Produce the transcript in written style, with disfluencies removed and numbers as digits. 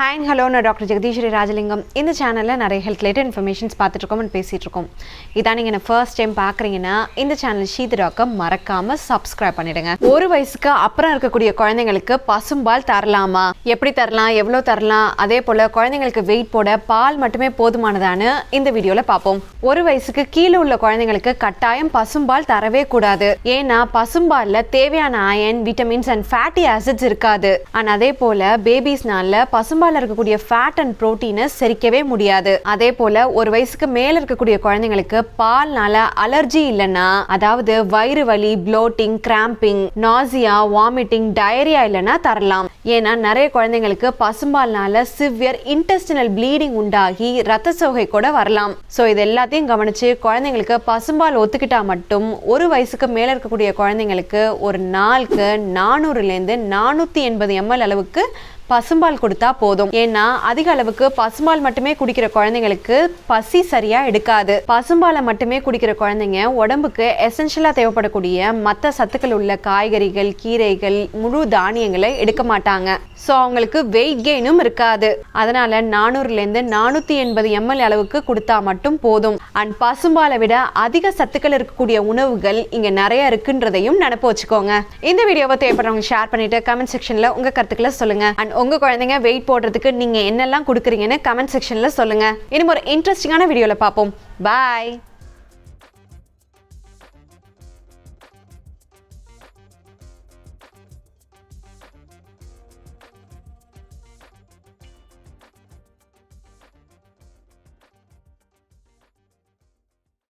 Hi and hello, நான் doctor Jagadeeswari Rajalingam. இந்த சேனலில் நிறைய ஹெல்த் ரிலேட்டட் இன்ஃபர்மேஷன்ஸ் பார்த்துட்ருக்கோம் அண்ட் பேசிகிட்ருக்கோம். இதான் நீங்கள் என்ன ஃபர்ஸ்ட் டைம் பார்க்குறீங்கன்னா இந்த சேனல் ஷீத் டாக்கை மறக்காமல் சப்ஸ்கிரைப் பண்ணிவிடுங்க. ஒரு வயசுக்கு அப்புறம் இருக்கக்கூடிய குழந்தைங்களுக்கு பசும்பால் தரலாமா, எப்படி தரலாம், எவ்வளோ தரலாம், அதே போல் குழந்தைங்களுக்கு வெயிட் போட பால் மட்டுமே போதுமானதான்னு இந்த வீடியோவில் பார்ப்போம். ஒரு வயசுக்கு கீழே உள்ள குழந்தைங்களுக்கு கட்டாயம் பசும்பால் தரவே கூடாது. ஏன்னா பசும்பாலில் தேவையான iron, vitamins and fatty acids இருக்காது. அண்ட் அதே போல் பேபிஸ்னால பசும்பால் இருக்கக்கூடிய ஃபேட் அண்ட் புரோட்டீனை செரிக்கவே முடியாது. அதே போல ஒரு வயசுக்கு மேல இருக்கக்கூடிய குழந்தைங்களுக்கு பால்னால அலர்ஜி இல்லைன்னா, அதாவது வயிறு வலி, bloating, cramping, nausea, vomiting, diarrhoea இல்லைன்னா தரலாம். ஏன்னா நிறைய குழந்தைங்களுக்கு பசும்பால்னால சிவியர் இன்டெஸ்டினல் ப்ளீடிங் உண்டாகி ரத்த சோகை கூட வரலாம். ஸோ இது எல்லாத்தையும் கவனிச்சு குழந்தைங்களுக்கு பசும்பால் ஒத்துக்கிட்டா மட்டும் ஒரு வயசுக்கு மேல இருக்கக்கூடிய குழந்தைங்களுக்கு ஒரு நாளுக்கு 400லேருந்து 480 ml அளவுக்கு பசும்பால் கொடுத்தா போதும். ஏன்னா அதிக அளவுக்கு பசும்பால் மட்டுமே குடிக்கிற குழந்தைங்களுக்கு பசி சரியா எடுக்காது. பசும்பாலை மட்டுமே குடிக்கிற குழந்தைங்க உடம்புக்கு எசென்ஷியலா தேவைப்படக்கூடிய மற்ற சத்துக்கள் உள்ள காய்கறிகள், கீரைகள், முழு தானியங்களை எடுக்க மாட்டாங்க. ஸோ அவங்களுக்கு வெயிட் கெயினும் இருக்காது. அதனால 400லேருந்து 480 ml அளவுக்கு கொடுத்தா மட்டும் போதும். அண்ட் பசும்பாலை விட அதிக சத்துக்கள் இருக்கக்கூடிய உணவுகள் இங்க நிறைய இருக்குன்றதையும் நினைப்பு வச்சுக்கோங்க. இந்த வீடியோவை தேவைப்படுறவங்க ஷேர் பண்ணிட்டு கமெண்ட் செக்ஷன்ல உங்க கருத்துக்களை சொல்லுங்க. அண்ட் உங்க குழந்தைங்க வெயிட் போடுறதுக்கு நீங்க என்னெல்லாம் கொடுக்குறீங்கன்னு கமெண்ட் செக்ஷன்ல சொல்லுங்க. இன்னும் ஒரு இன்ட்ரெஸ்டிங்கான வீடியோல பார்ப்போம். பாய்.